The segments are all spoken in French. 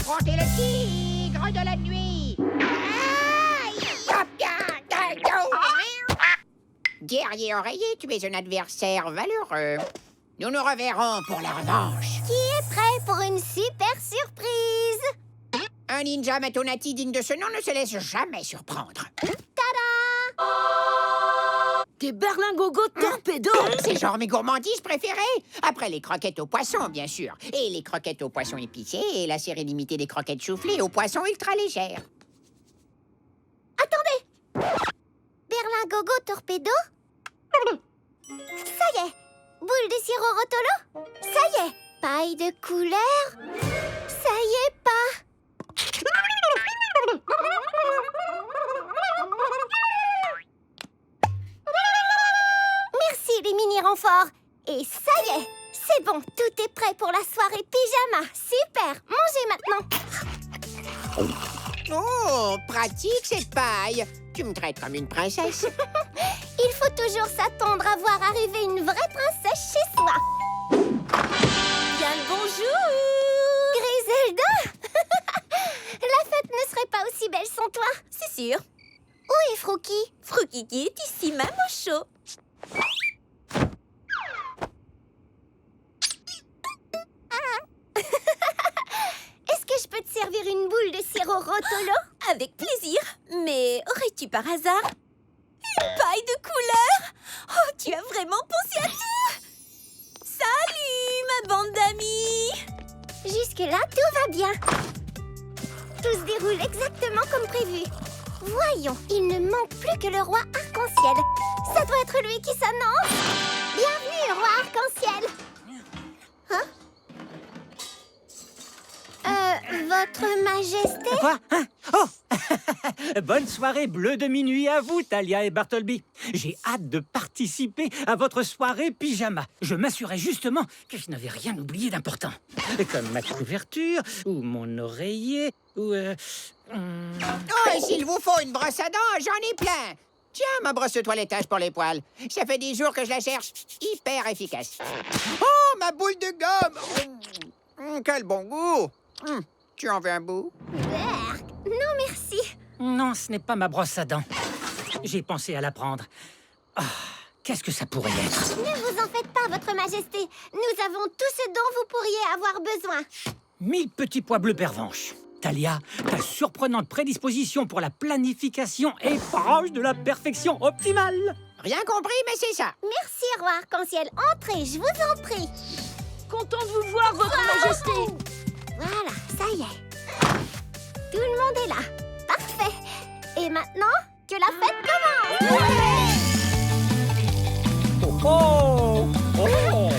affronter le tigre de la nuit. Guerrier oreiller, tu es un adversaire valeureux. Nous nous reverrons pour la revanche. Qui est prêt pour une super surprise? Un ninja matonati digne de ce nom ne se laisse jamais surprendre. Tada! Des berlingots torpedo! C'est genre mes gourmandises préférées. Après les croquettes aux poissons, bien sûr. Et les croquettes aux poissons épicés et la série limitée des croquettes soufflées aux poissons ultra légères. Attendez! Berlingogo torpedo? Ça y est! Boule de sirop rotolo? Ça y est! Paille de couleur? Ça y est pas! Merci les mini-renforts! Et ça y est! C'est bon, tout est prêt pour la soirée pyjama! Super! Mangez maintenant! Oh, pratique cette paille. Tu me traites comme une princesse. Il faut toujours s'attendre à voir arriver une vraie princesse chez soi. Bien le bonjour! Griselda! La fête ne serait pas aussi belle sans toi. C'est sûr. Où est Frouki? Froukiki est ici même au chaud. Est-ce que je peux te servir une boule de sirop rotolo? Avec plaisir. Mais aurais-tu par hasard une paille de couleur? Oh, tu as vraiment pensé à tout! Salut, ma bande d'amis! Jusque-là, tout va bien. Tout se déroule exactement comme prévu. Voyons, il ne manque plus que le roi arc-en-ciel. Ça doit être lui qui s'annonce. Bienvenue, roi arc-en-ciel. Hein? Votre majesté? Quoi? Hein? Oh! Bonne soirée bleue de minuit à vous, Talia et Bartleby. J'ai hâte de participer à votre soirée pyjama. Je m'assurais justement que je n'avais rien oublié d'important. Comme ma couverture, ou mon oreiller, ou... Oh, et s'il vous faut une brosse à dents, j'en ai plein. Tiens, ma brosse de toilettage pour les poils. Ça fait des jours que je la cherche. Hyper efficace. Oh, ma boule de gomme. Quel bon goût. Tu en veux un bout? Berk, non merci. Non, ce n'est pas ma brosse à dents. J'ai pensé à la prendre. Ah, qu'est-ce que ça pourrait être? Ne vous en faites pas, votre majesté. Nous avons tout ce dont vous pourriez avoir besoin. 1000 petits pois bleus pervenches. Talia, ta surprenante prédisposition pour la planification est proche de la perfection optimale. Rien compris, mais c'est ça. Merci, roi arc-en-ciel. Entrez, je vous en prie. Content de vous voir, votre majesté! Voilà, ça y est. Tout le monde est là. Parfait. Et maintenant, que la fête commence. Oh oh! Oh!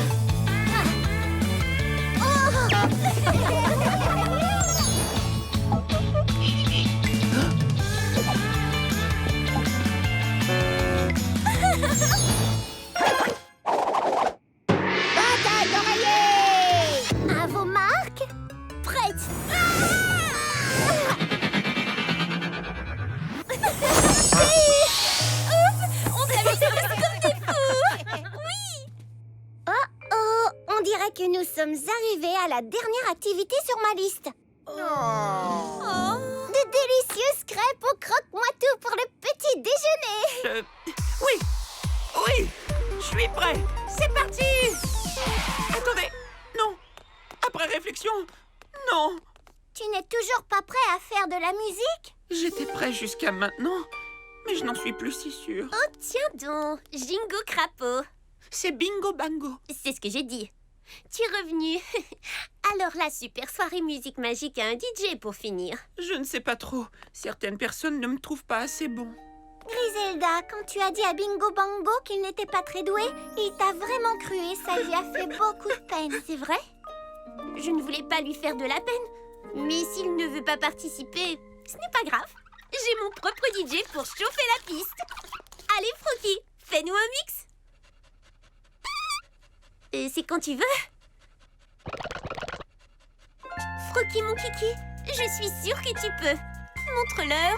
Bataille d'oreiller! À vos marques, prête. On s'amuse comme des fous! Oh, on dirait que nous sommes arrivés à la dernière activité sur ma liste. Oh. De délicieuses crêpes au croque-moi-tout pour le petit déjeuner. Oui, je suis prêt. C'est parti. Attendez, non. Après réflexion, non. Tu n'es toujours pas prêt à faire de la musique? J'étais prêt jusqu'à maintenant, mais je n'en suis plus si sûr. Oh, tiens donc, Jingo Crapaud. C'est bingo bango. C'est ce que j'ai dit. Tu es revenu. Alors la super soirée musique magique a un DJ pour finir. Je ne sais pas trop. Certaines personnes ne me trouvent pas assez bon. Griselda, quand tu as dit à Bingo Bango qu'il n'était pas très doué, il t'a vraiment cru et ça lui a fait beaucoup de peine. C'est vrai? Je ne voulais pas lui faire de la peine. Mais s'il ne veut pas participer, ce n'est pas grave. J'ai mon propre DJ pour chauffer la piste. Allez, Froki, fais-nous un mix. C'est quand tu veux. Froki, mon kiki, je suis sûre que tu peux. Montre-leur.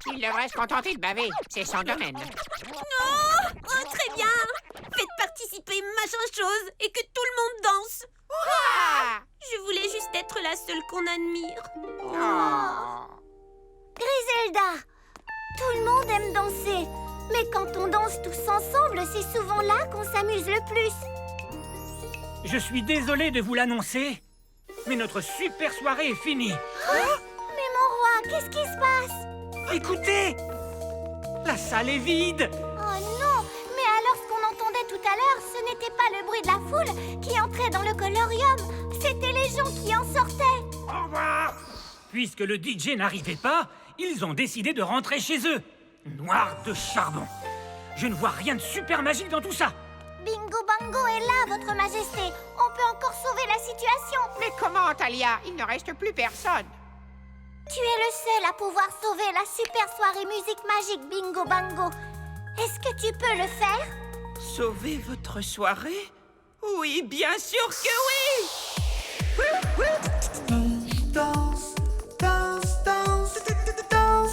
Il devrait se contenter de baver. C'est son domaine. Non! Oh, très bien! Faites pas celle qu'on admire. Griselda, tout le monde aime danser. Mais quand on danse tous ensemble, c'est souvent là qu'on s'amuse le plus. Je suis désolé de vous l'annoncer, mais notre super soirée est finie. Mais mon roi, qu'est-ce qui se passe? Écoutez! La salle est vide! Oh non! Mais alors ce qu'on entendait tout à l'heure, ce n'était pas le bruit de la foule qui entrait dans le colorium. C'était les gens qui en sortaient. Au revoir! Puisque le DJ n'arrivait pas, ils ont décidé de rentrer chez eux. Noir de charbon. Je ne vois rien de super magique dans tout ça. Bingo Bango est là, votre majesté. On peut encore sauver la situation. Mais comment, Talia? Il ne reste plus personne. Tu es le seul à pouvoir sauver la super soirée musique magique Bingo Bango. Est-ce que tu peux le faire? Sauver votre soirée? Oui, bien sûr que oui! Danse, danse, danse, danse, danse,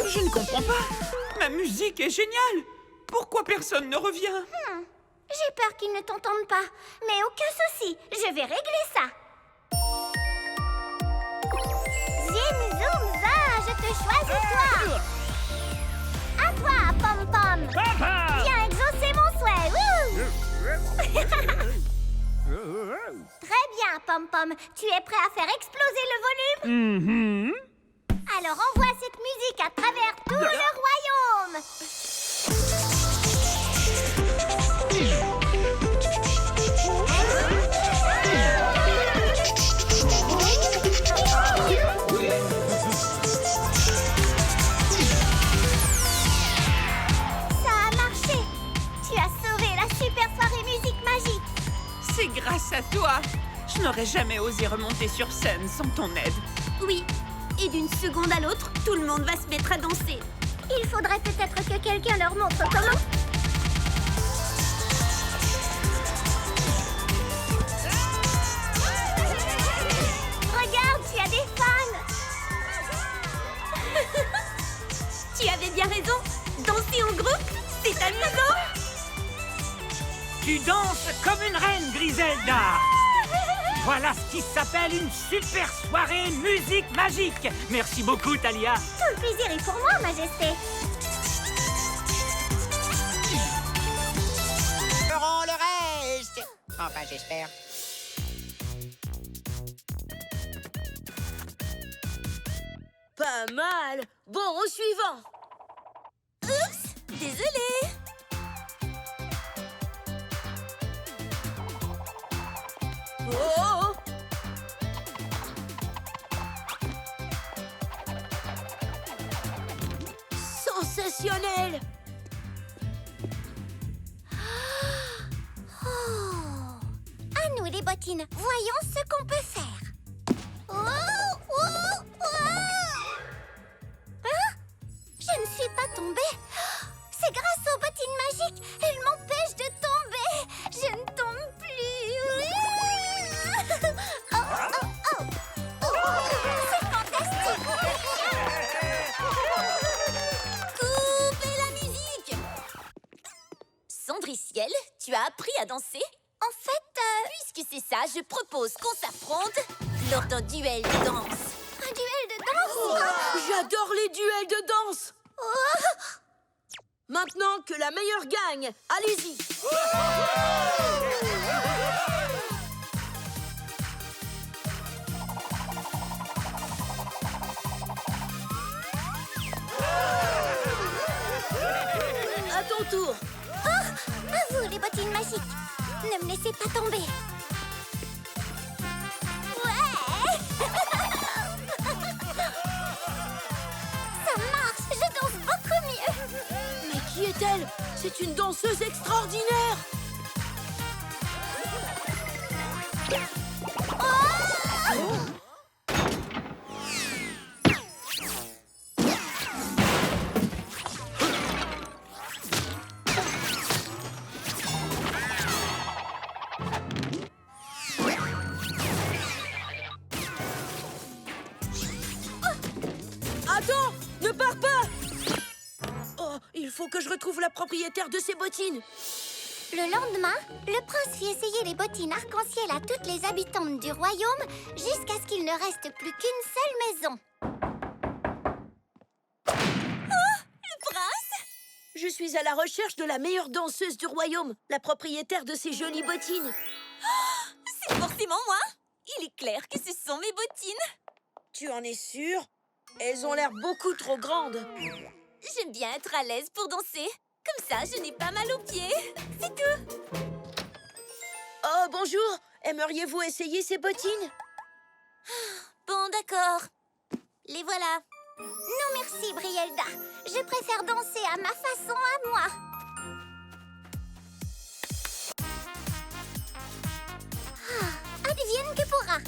Je ne comprends pas. Ma musique est géniale. Pourquoi personne ne revient? J'ai peur qu'ils ne t'entendent pas. Mais aucun souci, je vais régler ça. Zim, zoom, za, je te choisis toi. À toi, Pom Pom. Viens exaucer mon souhait. Wouh. Très bien, Pom Pom. Tu es prêt à faire exploser le volume? Alors envoie cette musique à travers tout le royaume. Ça a marché. Tu as sauvé la super soirée musique magique. C'est grâce à toi. Je n'aurais jamais osé remonter sur scène sans ton aide. Oui, et d'une seconde à l'autre, tout le monde va se mettre à danser. Il faudrait peut-être que quelqu'un leur montre comment. Regarde, tu as des fans. Tu avais bien raison. Danser en groupe, c'est amusant. Tu danses comme une reine, Griselda! Voilà ce qui s'appelle une super soirée musique magique! Merci beaucoup, Talia! Tout le plaisir est pour moi, majesté. Ferons le reste. Enfin, j'espère. Pas mal. Bon, au suivant. Désolée. Oh, sensationnel. Oh. À nous, les bottines. Voyons ce qu'on peut faire. Oh, oh, oh. Hein? Je ne suis pas tombée. C'est grâce aux bottines magiques. Elles m'empêchent de tomber. Je ne tombe plus. Oh, oh, oh. Oh, c'est fantastique. Coupez la musique. Cendriciel, tu as appris à danser? En fait, Puisque c'est ça, je propose qu'on s'affronte lors d'un duel de danse. un duel de danse. J'adore les duels de danse. Maintenant que la meilleure gagne, allez-y. À ton tour. À vous, les bottines magiques. Ne me laissez pas tomber. Ouais. Ça marche, je danse beaucoup mieux. Mais qui est-elle? C'est une danseuse extraordinaire. faut que je retrouve la propriétaire de ces bottines. Le lendemain, le prince fit essayer les bottines arc-en-ciel à toutes les habitantes du royaume jusqu'à ce qu'il ne reste plus qu'une seule maison. Je suis à la recherche de la meilleure danseuse du royaume, la propriétaire de ces jolies bottines. C'est forcément moi. Il est clair que ce sont mes bottines. Tu en es sûre? Elles ont l'air beaucoup trop grandes. J'aime bien être à l'aise pour danser. Comme ça, je n'ai pas mal aux pieds. C'est tout. Oh, bonjour. Aimeriez-vous essayer ces bottines? Bon, d'accord. Les voilà. Non merci, Brielda. Je préfère danser à ma façon à moi. Advienne que pourra.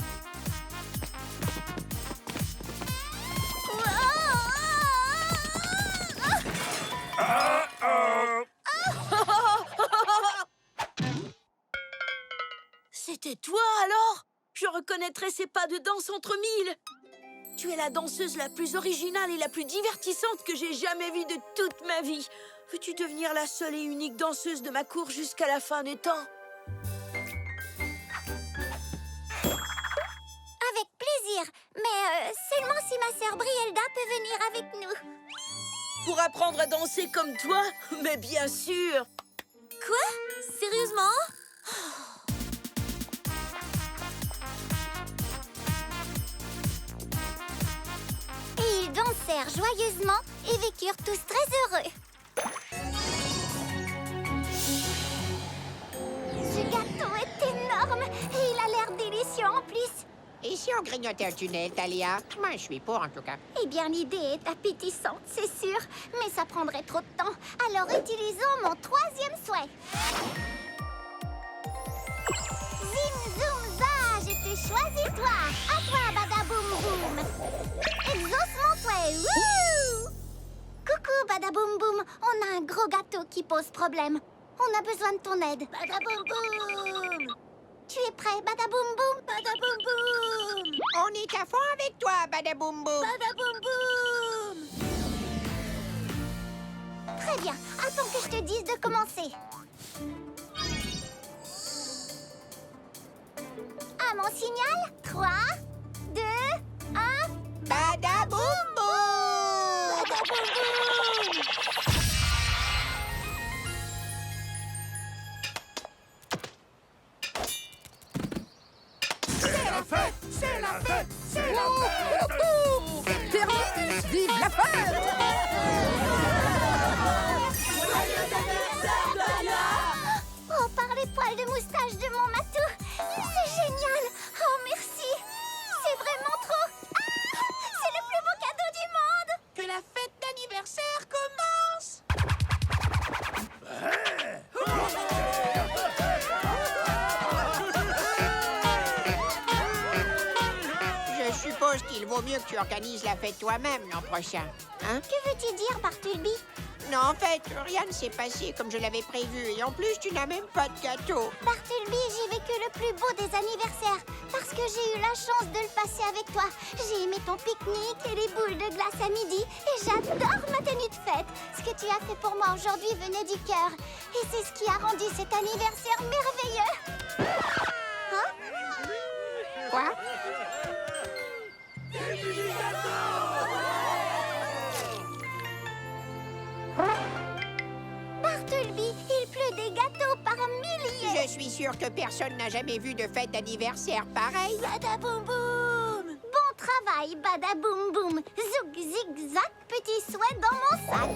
C'était toi, alors? Je reconnaîtrais ces pas de danse entre mille. Tu es la danseuse la plus originale et la plus divertissante que j'ai jamais vue de toute ma vie. Veux-tu devenir la seule et unique danseuse de ma cour jusqu'à la fin des temps? Avec plaisir. Mais seulement si ma sœur Brielda peut venir avec nous. Pour apprendre à danser comme toi? Mais bien sûr! Quoi? Sérieusement? Et ils dansèrent joyeusement et vécurent tous très heureux. Ce gâteau est énorme et il a l'air délicieux en plus. Et si on grignotait un tunnel, Talia? Moi, je suis pour, en tout cas. Eh bien, l'idée est appétissante, c'est sûr. Mais ça prendrait trop de temps. Alors, utilisons mon troisième souhait. Zim, zoom, za, je te choisis, toi. À toi, badaboum, boum. Exauce mon souhait. Wouh! Coucou, badaboum, boum. On a un gros gâteau qui pose problème. On a besoin de ton aide. Badaboum, boum. Tu es prêt, badaboum, boum? Badaboum, boum. On est à fond avec toi, Badaboum Boum. Badaboum, boum. Très bien. Attends que je te dise de commencer. À mon signal, 3, 2, 1... Badaboum Boum. Badaboum, boum. C'est la fête, c'est la fête, c'est la fête. Terminus, vive la fête! Oh, par les poils de moustache de mon matou. C'est génial. Oh, merci. C'est vraiment trop. Ah, c'est le plus beau cadeau du monde. Que la fête d'anniversaire commence! Je suppose qu'il vaut mieux que tu organises la fête toi-même l'an prochain. Hein? Que veux-tu dire, Bartleby? Non, en fait, rien ne s'est passé comme je l'avais prévu. Et en plus, tu n'as même pas de gâteau. Bartleby, j'ai vécu le plus beau des anniversaires parce que j'ai eu la chance de le passer avec toi. J'ai aimé ton pique-nique et les boules de glace à midi et j'adore ma tenue de fête. Ce que tu as fait pour moi aujourd'hui venait du cœur. Et c'est ce qui a rendu cet anniversaire merveilleux. Hein? Quoi? Bartleby, il pleut des gâteaux par milliers. Je suis sûre que personne n'a jamais vu de fête d'anniversaire pareille. Badaboum boum. Bon travail, badaboum boum. Zouk zig-zag, petit souhait dans mon sac.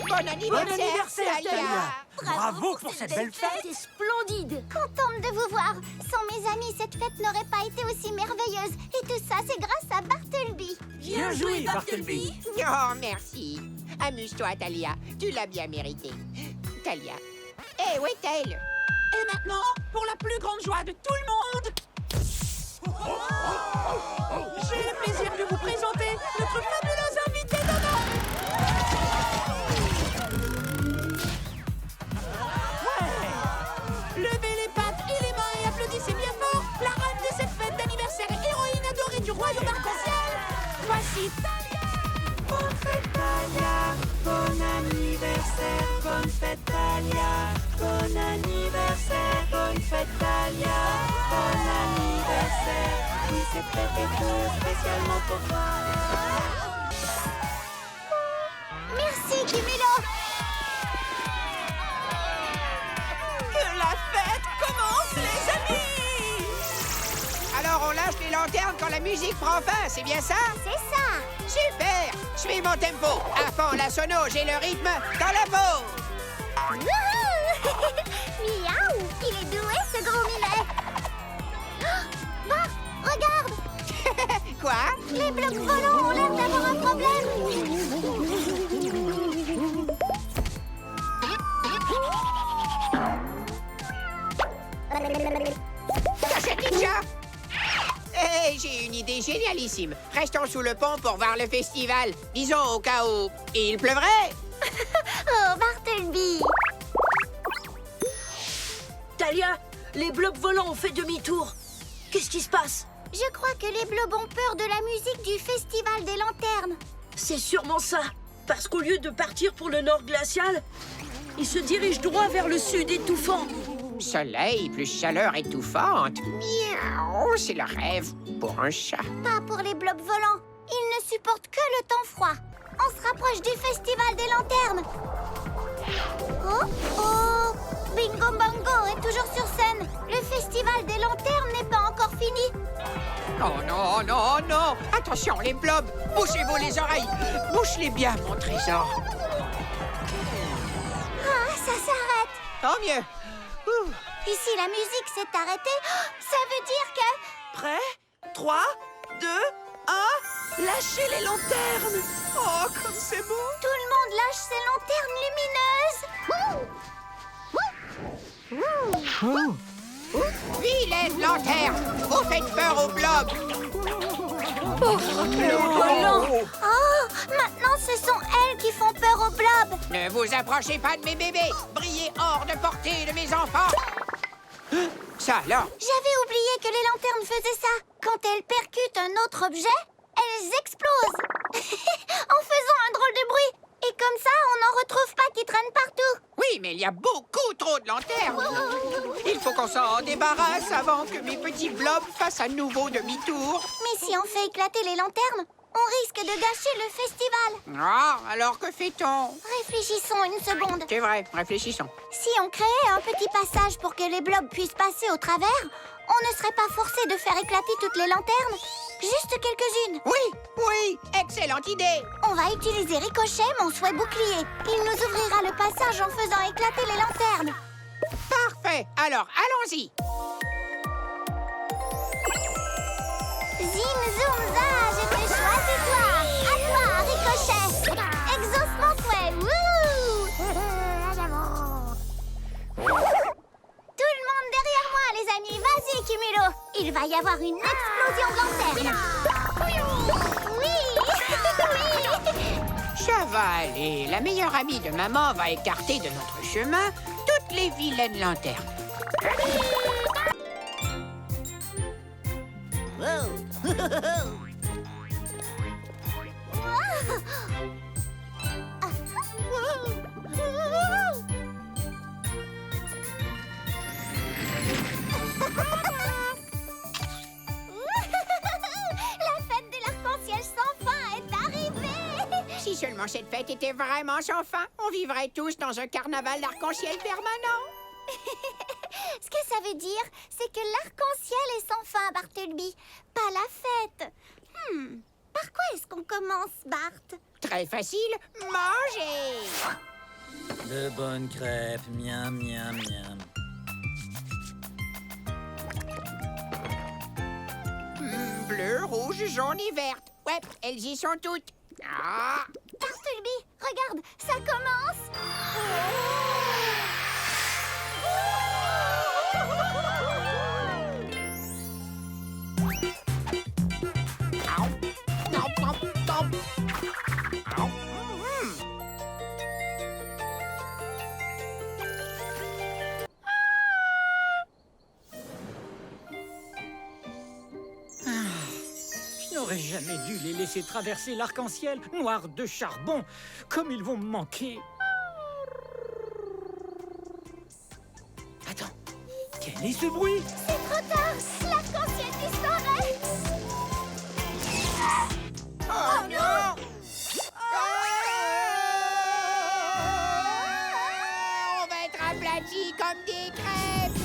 Bon anniversaire, Talia! Bravo pour cette belle fête! C'était splendide! Contente de vous voir. Sans mes amis, cette fête n'aurait pas été aussi merveilleuse. Et tout ça, c'est grâce à Bartleby. Bien joué, Bartleby! Oh, merci. Amuse-toi, Talia. Tu l'as bien mérité. Talia. Hé, où est-elle? Et maintenant, pour la plus grande joie de tout le monde, j'ai le plaisir de vous présenter notre fabuleuse invitée d'honneur. Levez les pattes et les mains et applaudissez bien fort la reine de cette fête d'anniversaire et héroïne adorée du royaume arc-en-ciel. Voici Talia. fête Talia, bon anniversaire. Bonne fête Talia, bon anniversaire. Oui, cette fête est tout spécialement pour toi. Merci, Kimilo. Que la fête commence, les amis! Alors on lâche les lanternes quand la musique prend fin, c'est bien ça? C'est ça. Super! Je suis mon tempo. À fond la sono, j'ai le rythme dans la peau. Wouhou. Miaou. Il est doué, ce gros milet. Oh, Bart, regarde. Quoi? Les blocs volants ont l'air d'avoir un problème. Cachette ninja! Hey, j'ai une idée génialissime. Restons sous le pont pour voir le festival. Disons au cas où il pleuvrait. Oh, Bartleby. Talia, les blocs volants ont fait demi-tour. Qu'est-ce qui se passe? Je crois que les blobs ont peur de la musique du Festival des Lanternes. C'est sûrement ça. Parce qu'au lieu de partir pour le nord glacial, ils se dirigent droit vers le sud étouffant. Soleil plus chaleur étouffante. Miaou, c'est le rêve pour un chat. Pas pour les blobs volants. Ils ne supportent que le temps froid. On se rapproche du Festival des Lanternes. Oh, oh, Bingo Bango est toujours sur scène. Le Festival des Lanternes n'est pas encore fini. Oh non, non, non! Attention, les blobs! Bouchez-vous les oreilles! Bouche-les bien, mon trésor! Ah, ça s'arrête. Tant mieux! Ouh. Ici, la musique s'est arrêtée. Oh, ça veut dire que... Prêt? 3, 2, 1, lâchez les lanternes! Oh, comme c'est beau! Tout le monde lâche ses lanternes lumineuses. Vilaine lanterne! Vous faites peur aux blobs! Oh, maintenant, ce sont elles qui font peur aux blobs. Ne vous approchez pas de mes bébés! Brillez hors de portée de mes enfants! Ça alors? J'avais oublié que les lanternes faisaient ça. Quand elles percutent un autre objet, elles explosent. En faisant un drôle de bruit. Et comme ça, on n'en retrouve pas qui traînent partout. Oui, mais il y a beaucoup trop de lanternes! Il faut qu'on s'en débarrasse avant que mes petits blobs fassent à nouveau demi-tour. Mais si on fait éclater les lanternes, on risque de gâcher le festival. Ah, alors que fait-on? Réfléchissons une seconde. C'est vrai, réfléchissons. Si on créait un petit passage pour que les blobs puissent passer au travers, on ne serait pas forcé de faire éclater toutes les lanternes. Juste quelques-unes. Oui, oui, excellente idée! On va utiliser Ricochet, mon souhait bouclier. Il nous ouvrira le passage en faisant éclater les lanternes. Parfait, alors allons-y! Zim, zoom, za, je te choisis toi. À toi, Ricochet. Exauce mon souhait. Wouh! Tout le monde derrière moi, les amis. Vas-y, Kimilo. Il va y avoir une explosion de lanternes. Oui. Oui. Ça va aller. La meilleure amie de maman va écarter de notre chemin toutes les vilaines lanternes. La fête de l'arc-en-ciel sans fin est arrivée. Si seulement cette fête était vraiment sans fin, on vivrait tous dans un carnaval d'arc-en-ciel permanent. Ce que ça veut dire, c'est que l'arc-en-ciel est sans fin, Bartleby. Pas la fête. Par quoi est-ce qu'on commence, Bart? Très facile, manger. De bonnes crêpes, miam, miam, miam. Bleu, rouge, jaune et verte. Ouais, elles y sont toutes. Ah. Bartleby, regarde, ça commence. Je n'aurais jamais dû les laisser traverser l'arc-en-ciel, noirs de charbon, comme ils vont me manquer. Quel est ce bruit? C'est trop tard. L'arc-en-ciel disparaît. Oh non! On va être aplatis comme des crêpes!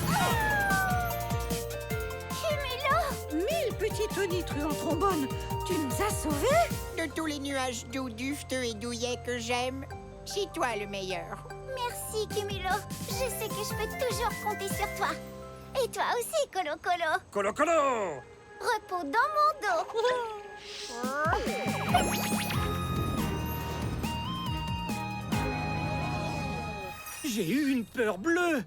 Cumulot, 1000 petits tonitruants trombones, tu nous as sauvés? De tous les nuages doux, dufteux et douillets que j'aime, c'est toi le meilleur. merci Cumulot. Je sais que je peux toujours compter sur toi. Et toi aussi, Colo Colo. Colo Colo! Repos dans mon dos. J'ai eu une peur bleue.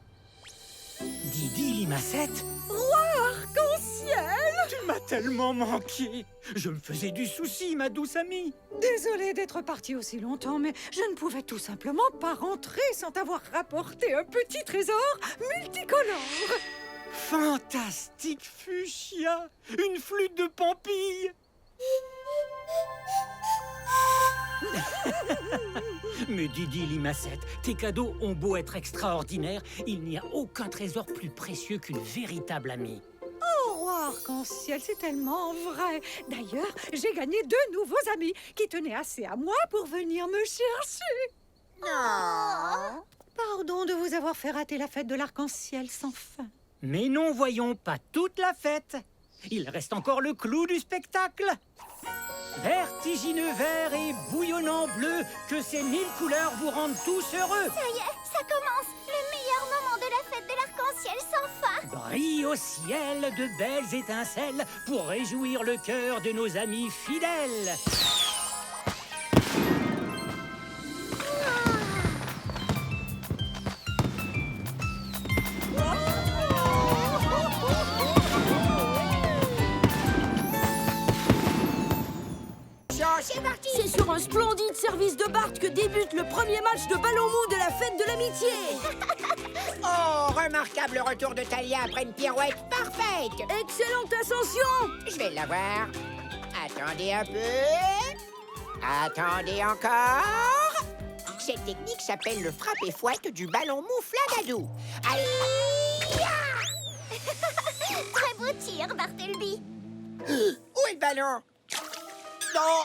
Didi Limacette, Arc-en-ciel! tu m'as tellement manqué. Je me faisais du souci, ma douce amie. Désolée d'être partie aussi longtemps, mais je ne pouvais tout simplement pas rentrer sans t'avoir rapporté un petit trésor multicolore. Fantastique fuchsia, une flûte de Pampille. Mais Didi Limacette, tes cadeaux ont beau être extraordinaires, il n'y a aucun trésor plus précieux qu'une véritable amie. Oh, roi Arc-en-ciel, c'est tellement vrai. D'ailleurs, j'ai gagné 2 nouveaux amis qui tenaient assez à moi pour venir me chercher. Non! Pardon de vous avoir fait rater la fête de l'arc-en-ciel sans fin. Mais non, voyons pas toute la fête. Il reste encore le clou du spectacle. Vertigineux vert et bouillonnant bleu, que ces 1000 couleurs vous rendent tous heureux. Ça y est, ça commence. Le meilleur moment de la fête de l'arc-en-ciel sans fin. Brille au ciel de belles étincelles pour réjouir le cœur de nos amis fidèles. C'est parti! C'est sur un splendide service de Bart que débute le premier match de ballon mou de la fête de l'amitié. Oh, remarquable retour de Talia après une pirouette parfaite! Excellente ascension. Je vais l'avoir. Attendez un peu. Attendez encore. Cette technique s'appelle le frappe-et-fouette du ballon mou Flagadou. Allez! Très beau tir, Bartleby. Où est le ballon? Non!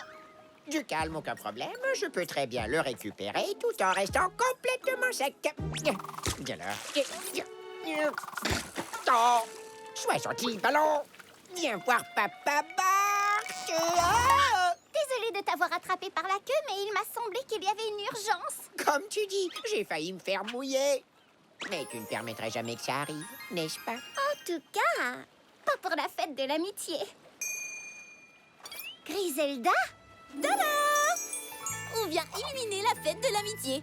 Du calme, aucun problème. Je peux très bien le récupérer tout en restant complètement sec. Viens là. Oh! Sois gentil, ballon. Viens voir Papa Bart. Oh! Désolée de t'avoir attrapé par la queue, mais il m'a semblé qu'il y avait une urgence. Comme tu dis, j'ai failli me faire mouiller. Mais tu ne permettrais jamais que ça arrive, n'est-ce pas? En tout cas, pas pour la fête de l'amitié. Griselda? Tada! On vient illuminer la fête de l'amitié.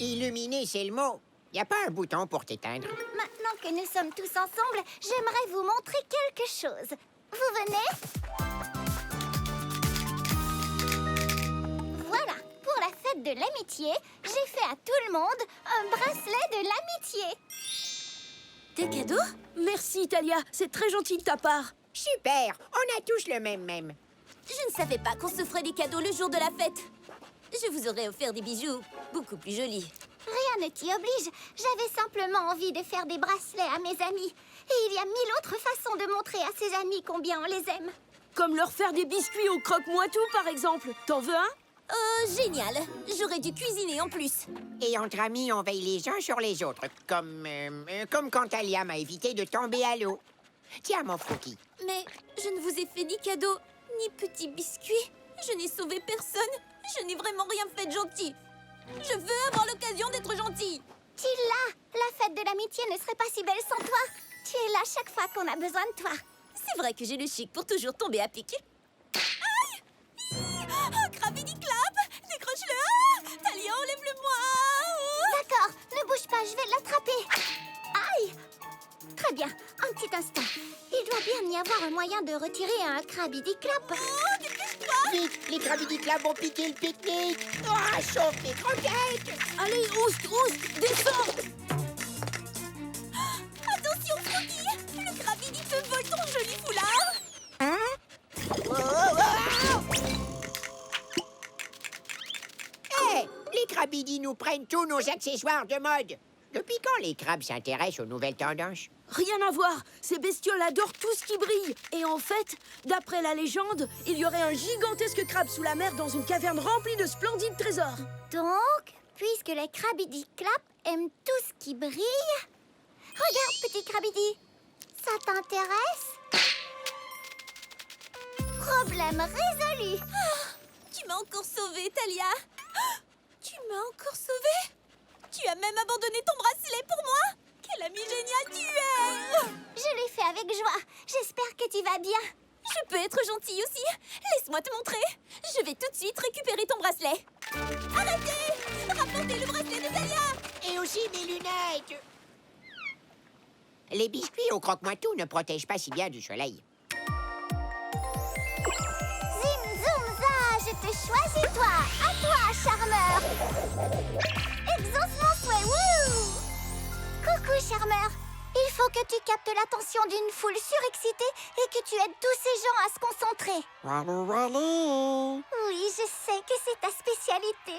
Illuminer, c'est le mot. Y a pas un bouton pour t'éteindre? Maintenant que nous sommes tous ensemble, j'aimerais vous montrer quelque chose. Vous venez? Voilà, pour la fête de l'amitié, j'ai fait à tout le monde un bracelet de l'amitié. Tes cadeaux? Merci, Talia. C'est très gentil de ta part. Super! On a tous le même. Je ne savais pas qu'on se ferait des cadeaux le jour de la fête. Je vous aurais offert des bijoux beaucoup plus jolis. Rien ne t'y oblige. J'avais simplement envie de faire des bracelets à mes amis. Et il y a 1000 autres façons de montrer à ses amis combien on les aime. Comme leur faire des biscuits au croque-moi-tout, par exemple. T'en veux un? Oh, génial! J'aurais dû cuisiner en plus. Et entre amis, on veille les uns sur les autres. Comme quand Talia m'a évité de tomber à l'eau. Tiens, mon Fouki. Mais je ne vous ai fait ni cadeau, ni petit biscuit. Je n'ai sauvé personne. Je n'ai vraiment rien fait de gentil. Je veux avoir l'occasion d'être gentille. Tu l'as! La fête de l'amitié ne serait pas si belle sans toi. Tu es là chaque fois qu'on a besoin de toi. C'est vrai que j'ai le chic pour toujours tomber à pic. Aïe! Oh, Krabby Clap! Décroche-le! Ah, Talia, enlève-le-moi! D'accord, ne bouge pas, je vais l'attraper. Aïe! Très bien, un petit instant. Il doit bien y avoir un moyen de retirer un Krabby-Clap. Vite, les Krabby-Clap vont piquer le pique-nique. Oh, chauffe les croquettes. Allez, oust, descends. Attention, Froggy! Le Krabby Feu vole ton joli foulard! Hé, les Krabby nous prennent tous nos accessoires de mode. Depuis quand les crabes s'intéressent aux nouvelles tendances? Rien à voir. Ces bestioles adorent tout ce qui brille. Et en fait, d'après la légende, il y aurait un gigantesque crabe sous la mer dans une caverne remplie de splendides trésors. Donc, puisque les Krabidi Clap aiment tout ce qui brille... Regarde, petit Krabidi. Ça t'intéresse? Problème résolu. Tu m'as encore sauvée, Talia. Tu m'as encore sauvée. Tu as même abandonné ton bracelet pour moi. Quelle amie géniale tu es. Je l'ai fait avec joie. J'espère que tu vas bien. Je peux être gentille aussi. Laisse-moi te montrer. Je vais tout de suite récupérer ton bracelet. Arrêtez! Rapportez le bracelet de Talia. Et aussi mes lunettes. Les biscuits au croque-moitou ne protègent pas si bien du soleil. Zim, zoom, za, je te choisis, toi. À toi, charmeur. Exauce mon souhait, wouh! Coucou, charmeur. Il faut que tu captes l'attention d'une foule surexcitée et que tu aides tous ces gens à se concentrer. Oui, je sais que c'est ta spécialité.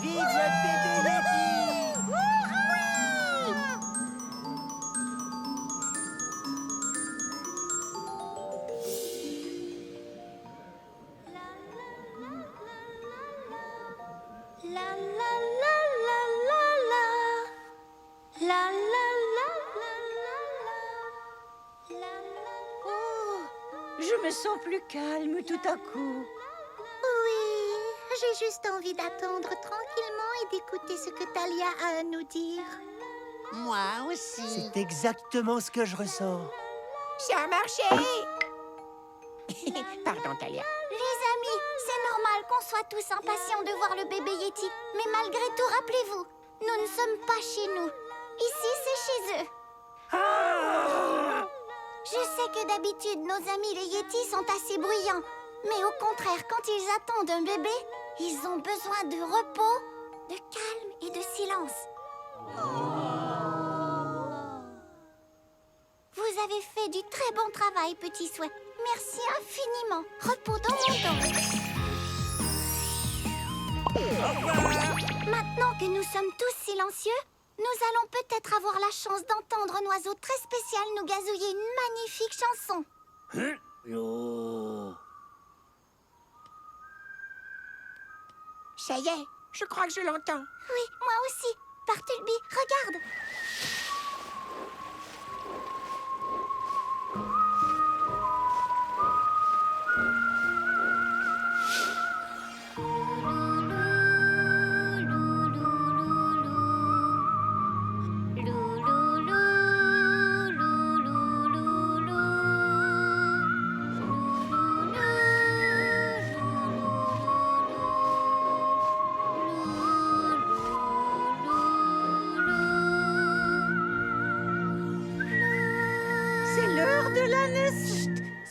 Vive le bébé Yeti! La la la la la la. La la la la la la. Oh, je me sens plus calme tout à coup. Oui, j'ai juste envie d'attendre tranquillement et d'écouter ce que Talia a à nous dire. Moi aussi. C'est exactement ce que je ressens. Ça a marché! Pardon, Talia. Les amis, c'est normal qu'on soit tous impatients de voir le bébé Yeti. Mais malgré tout, rappelez-vous, nous ne sommes pas chez nous. Ici, c'est chez eux. Je sais que d'habitude, nos amis les Yetis sont assez bruyants. Mais au contraire, quand ils attendent un bébé, ils ont besoin de repos, de calme et de silence. Vous avez fait du très bon travail, petit souhait. Merci infiniment. Repos dans mon dos. Maintenant que nous sommes tous silencieux, nous allons peut-être avoir la chance d'entendre un oiseau très spécial nous gazouiller une magnifique chanson. Ça y est, je crois que je l'entends. Oui, moi aussi. Bartleby, regarde.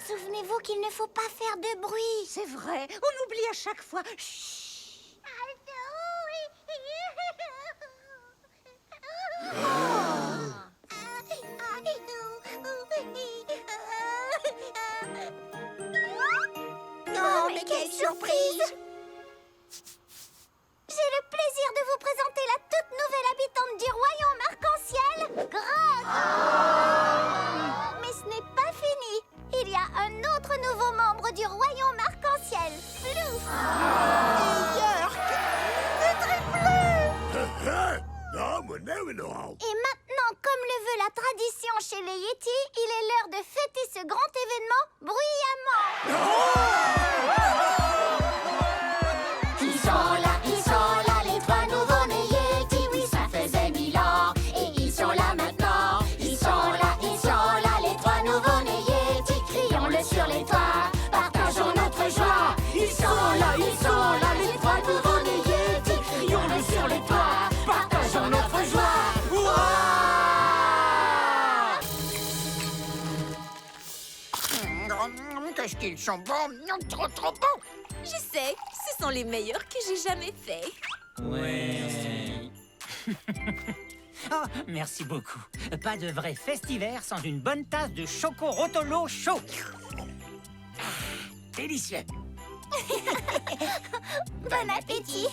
Souvenez-vous qu'il ne faut pas faire de bruit. C'est vrai, on oublie à chaque fois. Chut. Oh, mais quelle surprise! J'ai le plaisir de vous présenter la toute nouvelle habitante du royaume arc-en-ciel, Grotte. Mais ce n'est pas fini. Il y a un autre nouveau membre du royaume arc-en-ciel, Flouf. Et maintenant, comme le veut la tradition chez les Yetis, il est l'heure de fêter ce grand événement bruyamment. Ils sont là, les trois nouveaux-nés Yetis. Oui, ça faisait 1000 ans, et ils sont là maintenant. Ils sont là, les trois nouveaux-nés Yetis. Crions-le sur les toits, partageons notre joie. Ils sont là, les trois nouveaux-nés Yetis. Crions-le sur les toits, partageons notre joie. Qu'est-ce qu'ils sont bons! Trop bons! Je sais, ce sont les meilleurs que j'ai jamais faits. Ouais. Oh, merci beaucoup. Pas de vrai festivaire sans une bonne tasse de choco-rotolo chaud. Ah, délicieux. Bon appétit.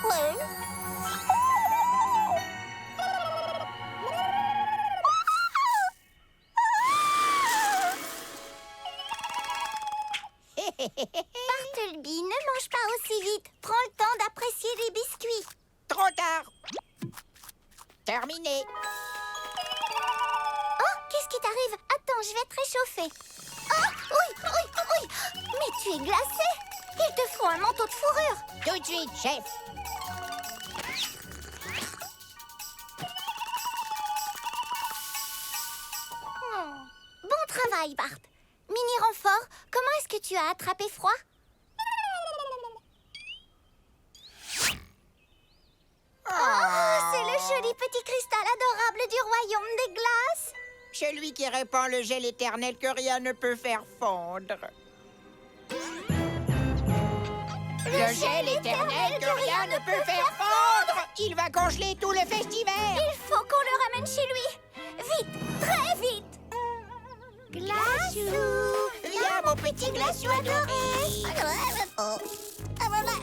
Ouais. Bartleby, ne mange pas aussi vite. Prends le temps d'apprécier les biscuits. Trop tard. Terminé. Oh, qu'est-ce qui t'arrive? Attends, je vais te réchauffer. Oh, oui, oui, oui. Mais tu es glacé. Il te faut un manteau de fourrure. Tout de suite, chef. Bon travail, Bart. Mini renfort, comment est-ce que tu as attrapé froid? Oh, c'est le joli petit cristal adorable du royaume des glaces. Celui qui répand le gel éternel que rien ne peut faire fondre. Le gel éternel que rien ne peut faire fondre. Il va congeler tout le festival. Il faut qu'on le ramène chez lui. Vite, très vite. Glaçou, viens mon petit glaçou adoré. Oh. Ah, voilà.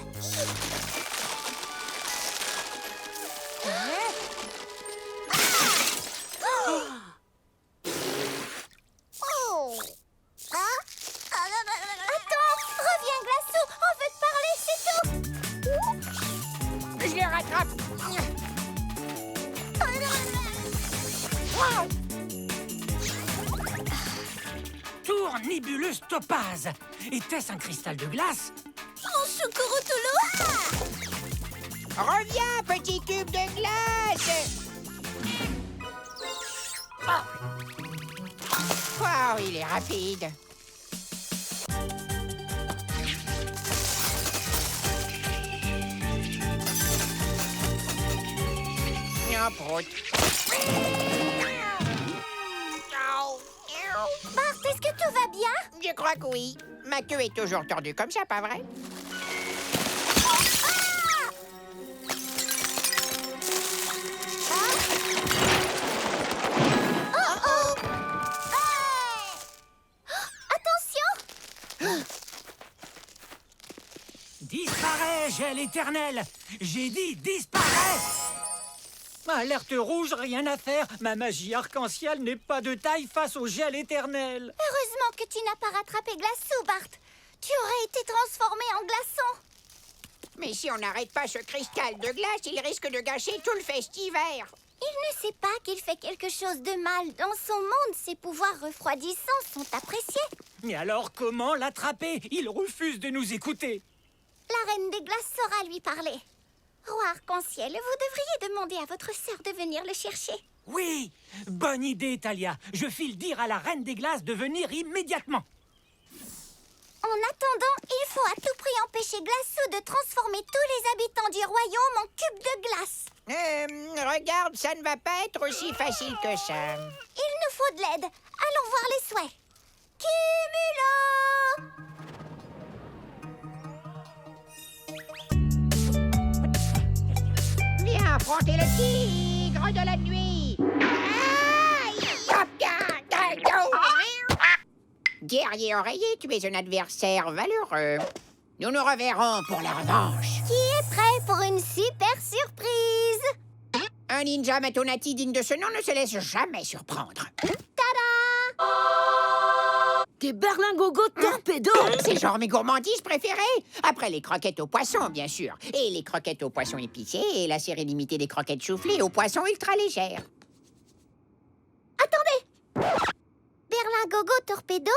Oh. Attends, reviens Glaçou, on veut te parler, c'est tout. Je le rattrape. Tournibulus topaz. Était-ce un cristal de glace? Mon Chocorotolo! Reviens, petit cube de glace. Wow, il est rapide. Oh, prout. Bart, est-ce que tout va bien? Je crois que oui. Ma queue est toujours tordue comme ça, pas vrai? Disparaît, gel éternel! J'ai dit disparaît! Alerte rouge, rien à faire. Ma magie arc-en-ciel n'est pas de taille face au gel éternel. Heureusement que tu n'as pas rattrapé Glaçou, Bart. Tu aurais été transformé en glaçon. Mais si on n'arrête pas ce cristal de glace, il risque de gâcher tout le festival. Il ne sait pas qu'il fait quelque chose de mal. Dans son monde, ses pouvoirs refroidissants sont appréciés. Mais alors, comment l'attraper? Il refuse de nous écouter. La Reine des Glaces saura lui parler. Roi Arc-en-Ciel, vous devriez demander à votre sœur de venir le chercher. Oui, bonne idée, Thalia. Je file dire à la Reine des Glaces de venir immédiatement. En attendant, il faut à tout prix empêcher Glaçou de transformer tous les habitants du royaume en cubes de glace. Regarde, ça ne va pas être aussi facile que ça. Il nous faut de l'aide. Allons voir les souhaits. Cumulo! Viens affronter le tigre de la nuit. Guerrier oreiller, tu es un adversaire valeureux. Nous nous reverrons pour la revanche. Qui est prêt pour une super surprise? Un ninja matonati digne de ce nom ne se laisse jamais surprendre. Tada! Des berlingots torpedo! C'est genre mes gourmandises préférées. Après les croquettes aux poissons, bien sûr. Et les croquettes aux poissons épicés et la série limitée des croquettes soufflées aux poissons ultra légères. Attendez! Berlingogo torpedo?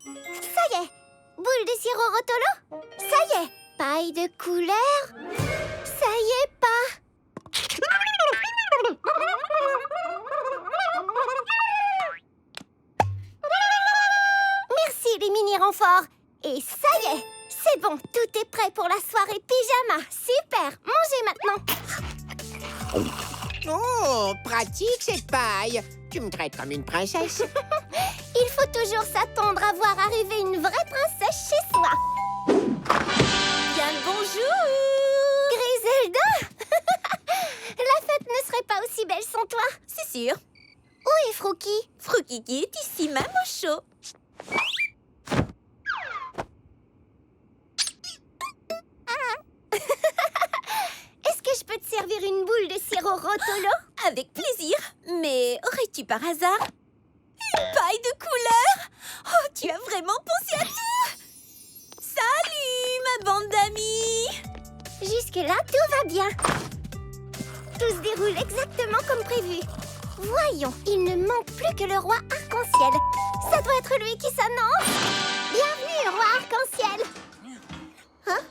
Ça y est! Boule de sirop rotolo? Ça y est! Paille de couleur? Ça y est pas! Merci les mini-renforts! Et ça y est! C'est bon, tout est prêt pour la soirée pyjama! Super! Mangez maintenant! Oh, pratique cette paille. Tu me traites comme une princesse. Il faut toujours s'attendre à voir arriver une vraie princesse chez soi. Bien le bonjour! Griselda! La fête ne serait pas aussi belle sans toi. C'est sûr. Où est Frouki? Froukiki est ici même au chaud. boule de sirop Rotolo? Avec plaisir. Mais aurais-tu par hasard une paille de couleur? Oh, tu as vraiment pensé à tout! Salut, ma bande d'amis! Jusque-là, tout va bien. Tout se déroule exactement comme prévu. Voyons, il ne manque plus que le roi arc-en-ciel. Ça doit être lui qui s'annonce. Bienvenue, roi arc-en-ciel. Hein?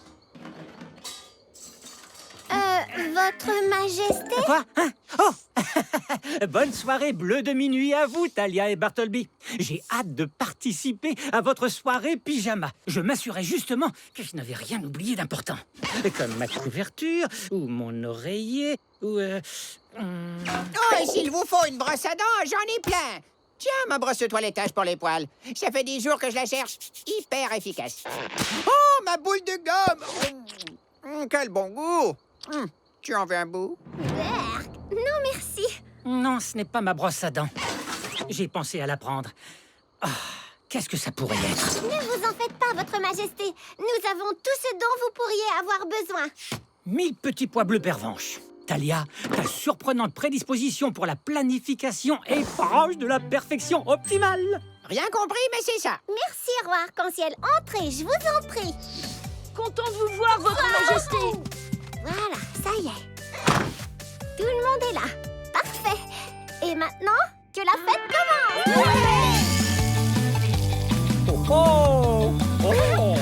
Votre majesté? Quoi? Hein? Oh! Bonne soirée bleu de minuit à vous, Talia et Bartleby. J'ai hâte de participer à votre soirée pyjama. Je m'assurais justement que je n'avais rien oublié d'important. Comme ma couverture, ou mon oreiller, ou... Oh, et s'il vous faut une brosse à dents, j'en ai plein. Tiens, ma brosse de toilettage pour les poils. Ça fait des jours que je la cherche. Hyper efficace. Oh, ma boule de gomme! Quel bon goût! Tu en veux un bout? Non, merci. Non, ce n'est pas ma brosse à dents. J'ai pensé à la prendre. Ah, qu'est-ce que ça pourrait être? Ne vous en faites pas, votre majesté. Nous avons tout ce dont vous pourriez avoir besoin. 1000 petits pois bleus pervenches. Talia, ta surprenante prédisposition pour la planification est proche de la perfection optimale. Rien compris, mais c'est ça. Merci, roi arc-en-ciel. Entrez, je vous en prie. Content de vous voir, votre majesté. Voilà, ça y est. Tout le monde est là. Parfait. Et maintenant, que la fête commence. Oh! Oh!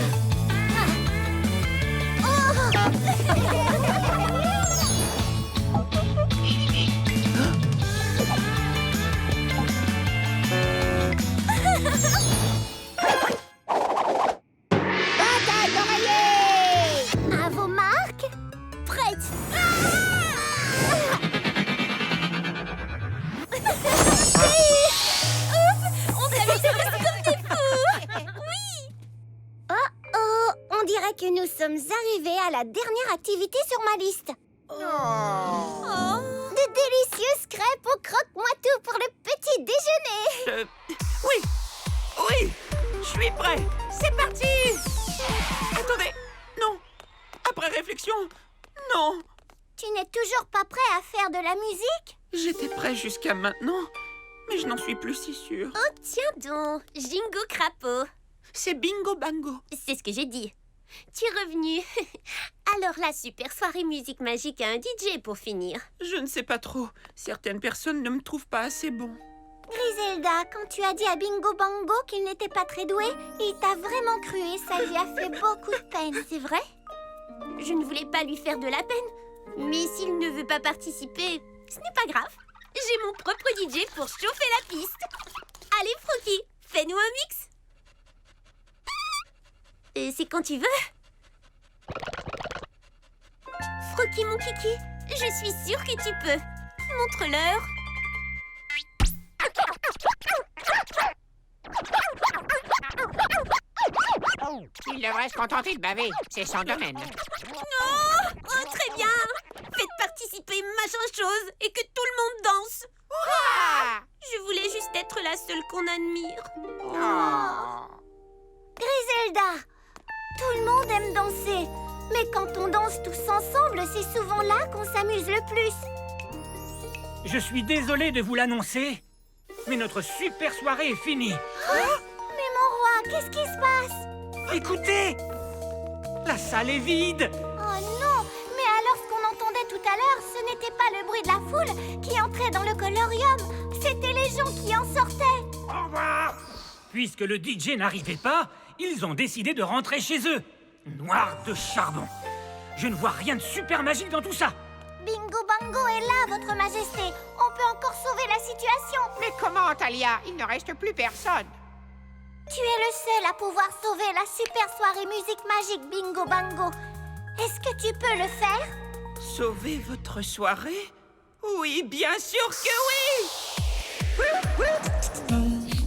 Bataille d'oreiller! À vos marques. Prête. On s'amuse comme des fous! Oui! Oh, on dirait que nous sommes arrivés à la dernière activité sur ma liste. Oh. De délicieuses crêpes au croque-moi-tout pour le petit déjeuner. Oui, je suis prêt. C'est parti. Attendez, non. Après réflexion, non. Tu n'es toujours pas prêt à faire de la musique? J'étais prêt jusqu'à maintenant, mais je n'en suis plus si sûr. Oh, tiens donc, Jingo Crapaud. C'est bingo bango. C'est ce que j'ai dit. Tu es revenu. Alors la super soirée musique magique a un DJ pour finir. Je ne sais pas trop. Certaines personnes ne me trouvent pas assez bon. Griselda, quand tu as dit à Bingo Bango qu'il n'était pas très doué, il t'a vraiment cru et ça lui a fait beaucoup de peine. C'est vrai? Je ne voulais pas lui faire de la peine. Mais s'il ne veut pas participer, ce n'est pas grave. J'ai mon propre DJ pour chauffer la piste. Allez, Froki, fais-nous un mix. C'est quand tu veux. Froki, mon kiki, je suis sûre que tu peux. Montre-leur. Il devrait se contenter de baver. C'est son domaine. Non! Oh, très bien! Faites participer machin chose et que tout le monde danse. Hurrah! Je voulais juste être la seule qu'on admire. Oh. Griselda, tout le monde aime danser. Mais quand on danse tous ensemble, c'est souvent là qu'on s'amuse le plus. Je suis désolé de vous l'annoncer, mais notre super soirée est finie. Mais mon roi, qu'est-ce qui se passe? Écoutez! La salle est vide! Oh non! Mais alors ce qu'on entendait tout à l'heure, ce n'était pas le bruit de la foule qui entrait dans le colorium. C'était les gens qui en sortaient. Au revoir! Puisque le DJ n'arrivait pas, ils ont décidé de rentrer chez eux. Noir de charbon. Je ne vois rien de super magique dans tout ça. Bingo Bango est là, votre majesté. On peut encore sauver la situation. Mais comment, Talia? Il ne reste plus personne. Tu es le seul à pouvoir sauver la super soirée musique magique Bingo Bango. Est-ce que tu peux le faire? Sauver votre soirée? Oui, bien sûr que oui!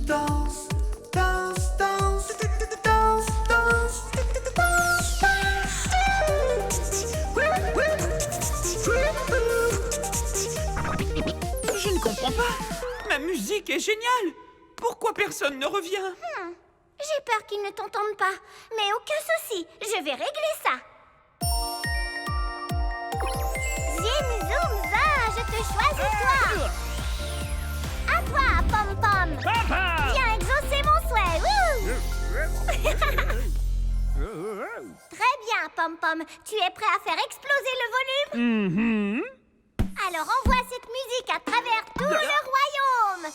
Danse, danse, danse, danse, danse, Je ne comprends pas. Ma musique est géniale. Pourquoi personne ne revient? J'ai peur qu'ils ne t'entendent pas. Mais aucun souci, je vais régler ça. Zim, zoom, toi. À toi, Pom Pom. Papa! Viens exaucer mon souhait. Wouh! Très bien, Pom Pom. Tu es prêt à faire exploser le volume? Alors envoie cette musique à travers tout le royaume.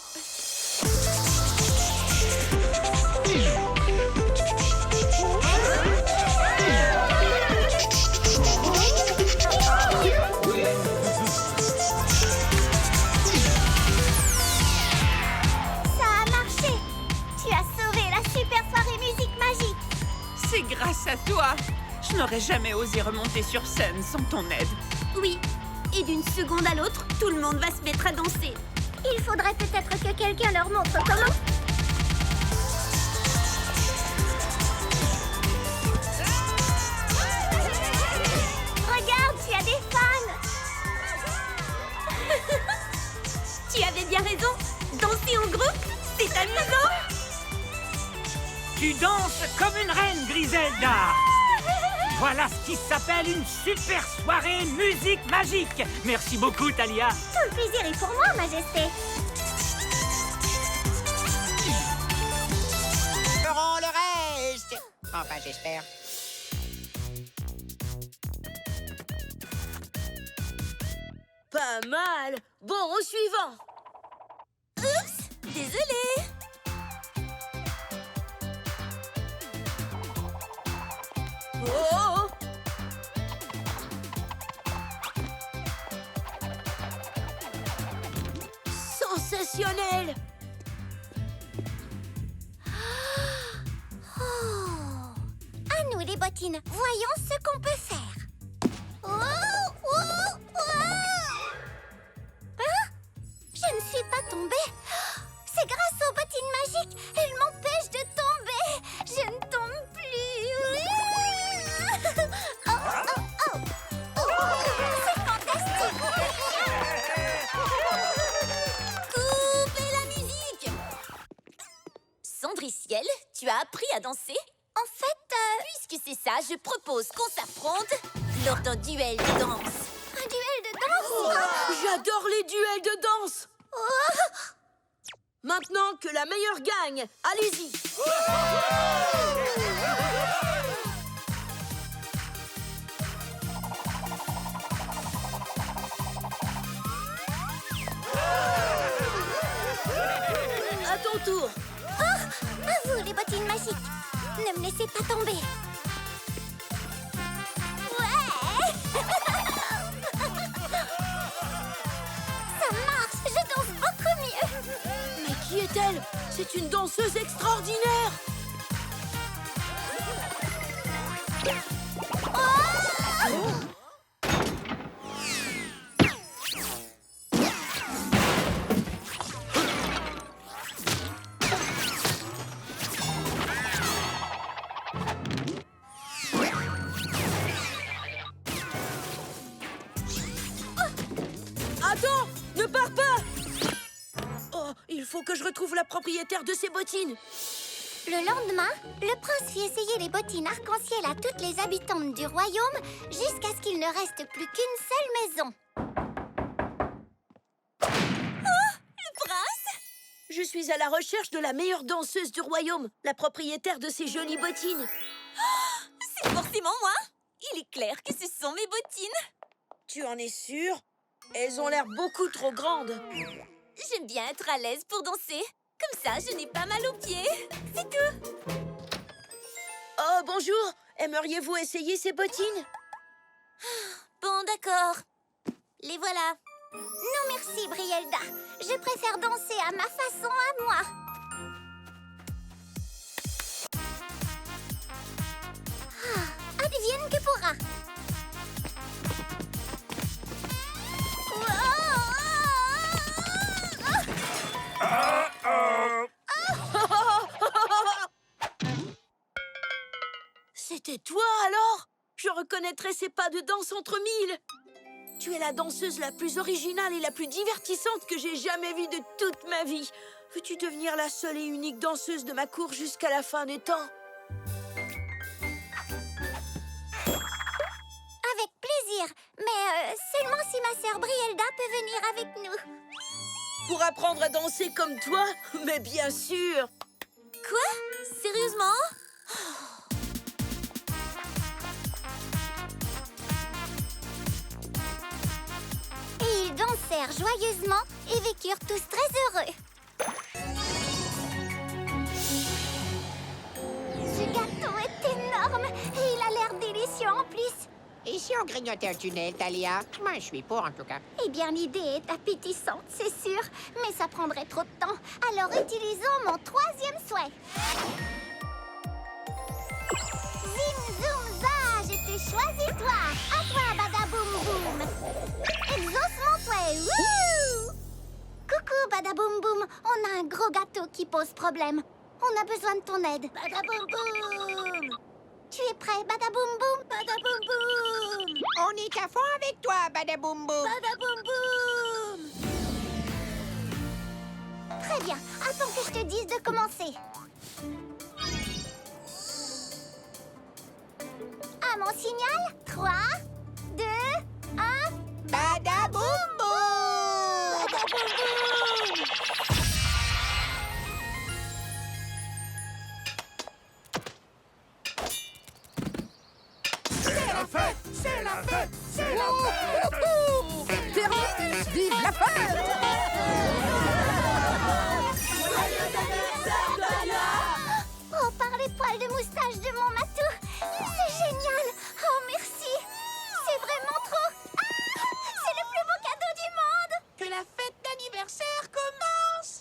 Ça a marché. Tu as sauvé la super soirée musique magique. C'est grâce à toi. Je n'aurais jamais osé remonter sur scène sans ton aide. Oui, et d'une seconde à l'autre, tout le monde va se mettre à danser. Il faudrait peut-être que quelqu'un leur montre comment. Regarde, tu as des fans. Tu avais bien raison. Danser en groupe, c'est amusant. Tu danses comme une reine, Griselda. Voilà ce qui s'appelle une super soirée musique magique. Merci beaucoup, Thalia. Tout le plaisir est pour moi, Majesté. Ferons le reste. Enfin, j'espère. Pas mal. Bon, au suivant. Désolée. Oh! Sensationnel! Oh. À nous, les bottines. Voyons ce qu'on peut faire. Oh, oh, oh. Hein? Je ne suis pas tombée. C'est grâce aux bottines magiques. Elles m'empêchent de tomber. Je ne tombe plus. Oh, oh, oh. Oh, c'est fantastique. Coupez la musique. Cendriciel, tu as appris à danser? En fait, Puisque c'est ça, je propose qu'on s'affronte lors d'un duel de danse. un duel de danse. J'adore les duels de danse! Maintenant que la meilleure gagne, allez-y! À ton tour! À vous, les bottines magiques. Ne me laissez pas tomber. Ouais. Ça marche, je danse beaucoup mieux. Mais qui est-elle? C'est une danseuse extraordinaire! Attends! Ne pars pas! Oh, il faut que je retrouve la propriétaire de ces bottines. Le lendemain, le prince fit essayer les bottines arc-en-ciel à toutes les habitantes du royaume jusqu'à ce qu'il ne reste plus qu'une seule maison. Le prince? Je suis à la recherche de la meilleure danseuse du royaume, la propriétaire de ces jolies bottines. C'est forcément moi. Il est clair que ce sont mes bottines. Tu en es sûre? Elles ont l'air beaucoup trop grandes. J'aime bien être à l'aise pour danser. Comme ça, je n'ai pas mal aux pieds. C'est tout. Oh, bonjour! Aimeriez-vous essayer ces bottines? Bon, d'accord. Les voilà. Non merci, Brielda. Je préfère danser à ma façon à moi. Advienne que pourra. C'était toi, alors? Je reconnaîtrais ces pas de danse entre mille. Tu es la danseuse la plus originale et la plus divertissante que j'ai jamais vue de toute ma vie. Veux-tu devenir la seule et unique danseuse de ma cour jusqu'à la fin des temps? Avec plaisir, venir. Mais seulement si ma sœur Brielda peut venir avec nous. Pour apprendre à danser comme toi? Mais bien sûr! Quoi? Sérieusement? Et ils dansèrent joyeusement et vécurent tous très heureux. Ce gâteau est énorme et il a l'air délicieux en plus. Et si on grignotait un tunnel, Talia? Moi, je suis pour, en tout cas. Eh bien, l'idée est appétissante, c'est sûr. Mais ça prendrait trop de temps. Alors, utilisons mon troisième souhait. Zim, zoom, za, je te choisis, toi. À toi, badaboum, boum. Exauce mon souhait. Wouh! Coucou, badaboum, boum. On a un gros gâteau qui pose problème. On a besoin de ton aide. Badaboum, boum. Tu es prêt, badaboum, boum? Badaboum, boum. On est à fond avec toi, Badaboum Boum. Badaboum, boum. Très bien. Attends que je te dise de commencer. À mon signal, 3, 2, 1... Badaboum Boum! Badaboum, boum. C'est la fête, c'est la fête, c'est la fête. Vive la fête! Oh, par les poils de moustache de mon matou. C'est génial. Oh, merci. C'est vraiment trop. Ah, c'est le plus beau cadeau du monde. Que la fête d'anniversaire commence!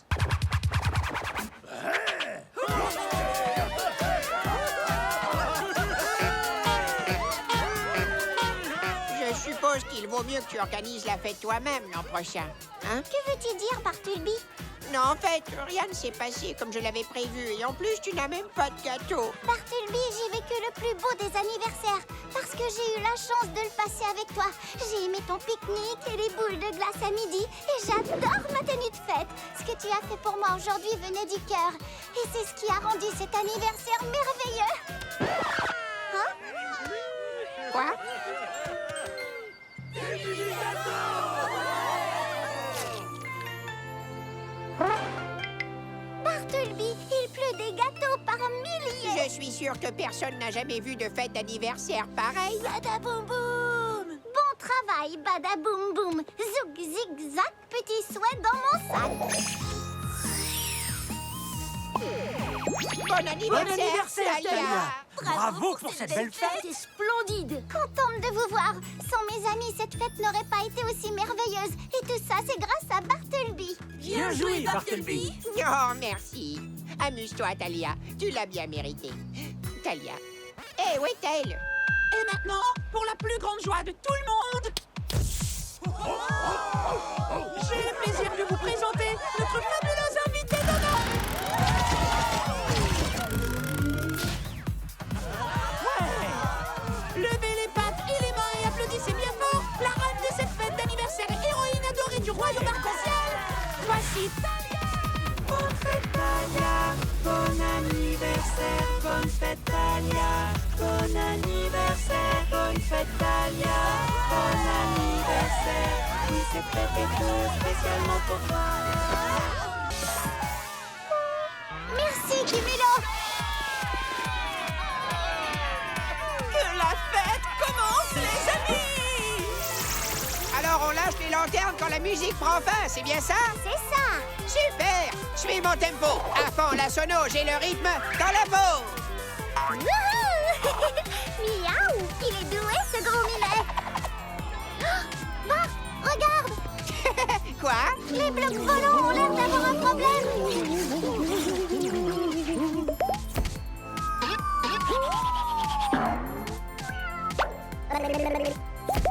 Je suppose qu'il vaut mieux que tu organises la fête toi-même l'an prochain. Hein? Que veux-tu dire, Bartleby? Non, en fait, rien ne s'est passé comme je l'avais prévu. Et en plus, tu n'as même pas de gâteau. Bartleby, j'ai vécu le plus beau des anniversaires parce que j'ai eu la chance de le passer avec toi. J'ai aimé ton pique-nique et les boules de glace à midi et j'adore ma tenue de fête. Ce que tu as fait pour moi aujourd'hui venait du cœur. Et c'est ce qui a rendu cet anniversaire merveilleux. Hein? Quoi? Bartleby, il pleut des gâteaux par milliers. Je suis sûre que personne n'a jamais vu de fête d'anniversaire pareille. Badaboum boum. Bon travail, badaboum boum. Zouk zig-zag, petit souhait dans mon sac. Bon anniversaire, Talia! Bravo pour cette belle fête! C'était splendide! Contente de vous voir. Sans mes amis, cette fête n'aurait pas été aussi merveilleuse. Et tout ça, c'est grâce à Bartleby. Bien joué, Bartleby! Oh, merci. Amuse-toi, Talia. Tu l'as bien mérité. Talia. Hé, où est-elle? Et maintenant, pour la plus grande joie de tout le monde, j'ai le plaisir de vous présenter notre fabuleuse invitée d'honneur. Levez les pattes et les mains et applaudissez bien fort la reine de cette fête d'anniversaire, héroïne adorée du royaume arc-en-ciel. Voici Talia. Bonne fête Talia, bon anniversaire, bonne fête Talia, bon anniversaire, bonne fête Talia, bon anniversaire. Oui, cette fête est tout spécialement pour toi. Merci, Kimilo. Que la fête commence, les amis! Alors, on lâche les lanternes quand la musique prend fin, c'est bien ça? C'est ça. Super! Je fais mon tempo. À fond la sono, j'ai le rythme dans la peau. Wouhou. Miaou. Il est doué, ce gros milet. Oh, Bart, regarde. Quoi? Les blocs volants ont l'air d'avoir un problème.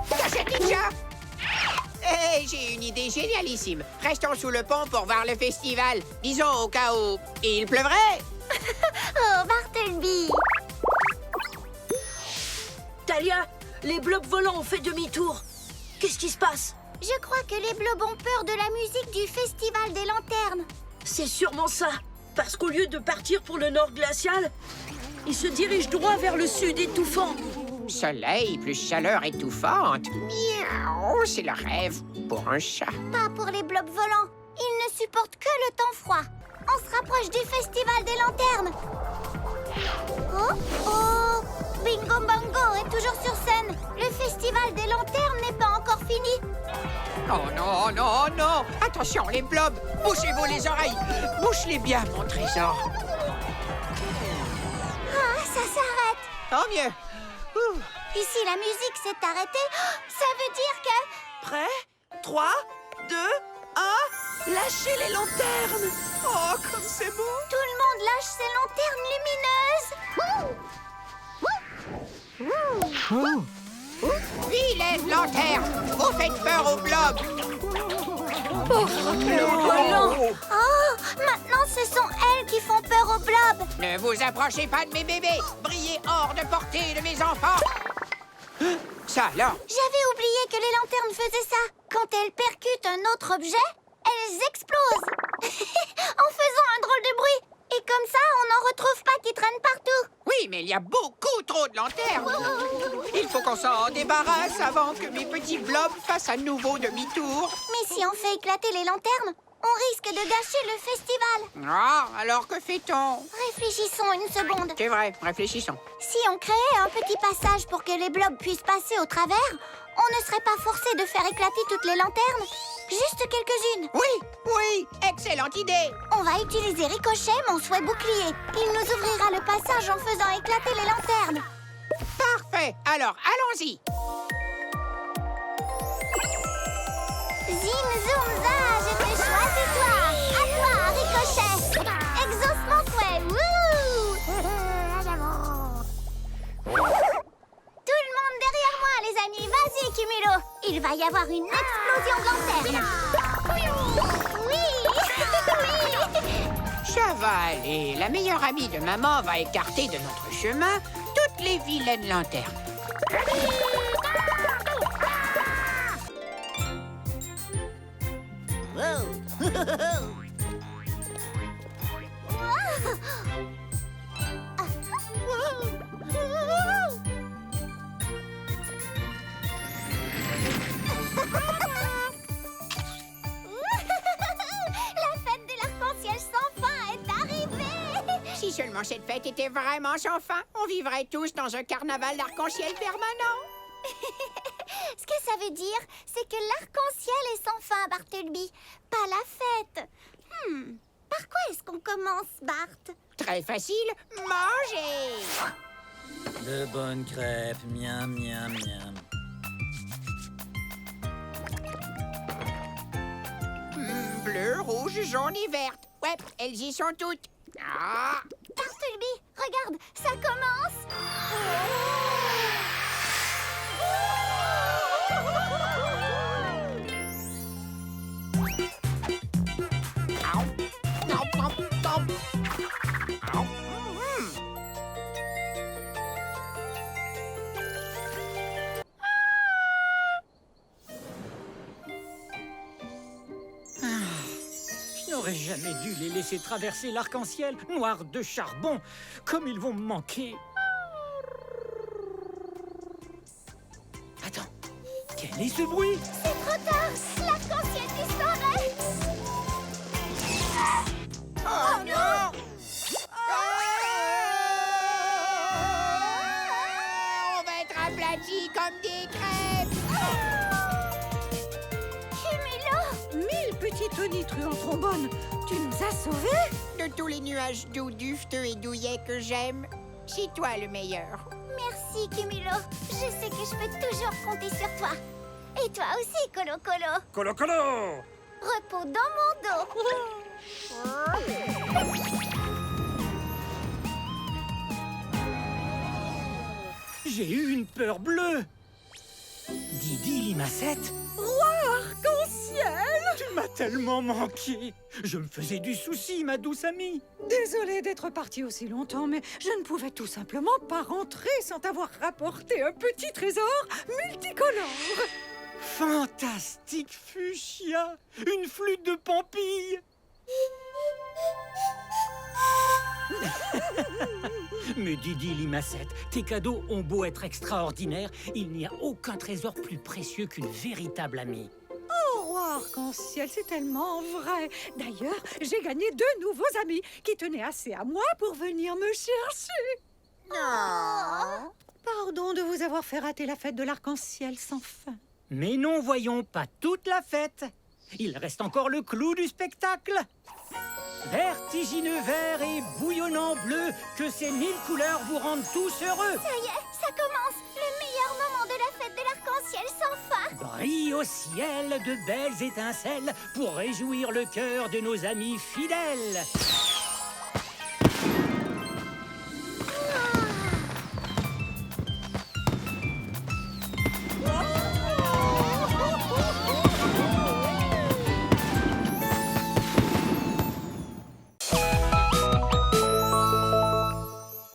Cachette ninja! Hey, j'ai une idée génialissime. Restons sous le pont pour voir le festival. Disons au cas où il pleuvrait. Oh, Bartleby. Talia, les blocs volants ont fait demi-tour. Qu'est-ce qui se passe? Je crois que les blobs ont peur de la musique du Festival des Lanternes. C'est sûrement ça. Parce qu'au lieu de partir pour le nord glacial, ils se dirigent droit vers le sud étouffant. Soleil plus chaleur étouffante. Miaou, c'est le rêve pour un chat. Pas pour les blobs volants. Ils ne supportent que le temps froid. On se rapproche du festival des lanternes. Oh, oh! Bingo Bango est toujours sur scène. Le festival des lanternes n'est pas encore fini. Oh non, non, non! Attention, les blobs! Bouchez-vous les oreilles! Bouche-les bien, mon trésor! Ah, ça s'arrête. Tant mieux! Ouh. Ici, la musique s'est arrêtée. Oh, ça veut dire que... Prêt? 3, 2, 1... Lâchez les lanternes! Oh, comme c'est beau! Tout le monde lâche ses lanternes lumineuses. Vilaine lanterne! Vous faites peur aux blobs! Oh, maintenant, ce sont elles qui font peur aux blobs. Ne vous approchez pas de mes bébés! Brillez hors de portée de mes enfants! Ça alors? J'avais oublié que les lanternes faisaient ça. Quand elles percutent un autre objet, elles explosent. En faisant un drôle de bruit. Et comme ça, on n'en retrouve pas qui traînent partout. Oui, mais il y a beaucoup trop de lanternes! Il faut qu'on s'en débarrasse avant que mes petits blobs fassent à nouveau demi-tour. Mais si on fait éclater les lanternes, on risque de gâcher le festival. Ah, alors que fait-on? Réfléchissons une seconde. C'est vrai, réfléchissons. Si on créait un petit passage pour que les blobs puissent passer au travers, on ne serait pas forcé de faire éclater toutes les lanternes. Juste quelques-unes. Oui, oui, excellente idée. On va utiliser Ricochet, mon souhait bouclier. Il nous ouvrira le passage en faisant éclater les lanternes. Parfait, alors allons-y. Zim, zoom, za, je te choisis toi. À toi, Ricochet. Exauce mon souhait. Wouh! Tout le monde derrière moi, les amis. Vas-y, Cumulo. Il va y avoir une explosion de lanternes. Oui. Oui. Ça va aller. La meilleure amie de maman va écarter de notre chemin toutes les vilaines lanternes. La fête de l'arc-en-ciel sans fin est arrivée. Si seulement cette fête était vraiment sans fin, on vivrait tous dans un carnaval d'arc-en-ciel permanent. Ce que ça veut dire, c'est que l'arc-en-ciel est sans fin, Bartleby. Pas la fête. Par quoi est-ce qu'on commence, Bart? Très facile, manger. De bonnes crêpes, miam, miam, miam. Bleu, rouge, jaune et verte. Ouais, elles y sont toutes. Ah. Bartleby, regarde, ça commence. Je n'aurais jamais dû les laisser traverser l'arc-en-ciel, noirs de charbon. Comme ils vont me manquer. Attends, quel est ce bruit? C'est trop tard. L'arc-en-ciel disparaît. Oh non! On va être aplatis comme des crêpes. Cumulo! 1000 petits tonitrues en trombone. Tu nous as sauvés? De tous les nuages doux, dufteux et douillets que j'aime, c'est toi le meilleur. Merci, Cumulo. Je sais que je peux toujours compter sur toi. Et toi aussi, Colo Colo. Colo Colo! Repos dans mon dos. J'ai eu une peur bleue. Didi Limacette, Roi arc-en-ciel! tu m'as tellement manqué. Je me faisais du souci, ma douce amie. Désolée d'être partie aussi longtemps, mais je ne pouvais tout simplement pas rentrer sans t'avoir rapporté un petit trésor multicolore. Fantastique fuchsia, une flûte de pampille. Mais Didi Limacette, tes cadeaux ont beau être extraordinaires, il n'y a aucun trésor plus précieux qu'une véritable amie. Oh, roi arc-en-ciel, c'est tellement vrai. D'ailleurs, j'ai gagné 2 nouveaux amis qui tenaient assez à moi pour venir me chercher. Non. Pardon de vous avoir fait rater la fête de l'arc-en-ciel sans fin. Mais non, voyons, pas toute la fête. Il reste encore le clou du spectacle. Vertigineux vert et bouillonnant bleu, que ces 1000 couleurs vous rendent tous heureux. Ça y est, ça commence. Le meilleur moment de la fête de l'arc-en-ciel sans fin. Brille au ciel de belles étincelles pour réjouir le cœur de nos amis fidèles.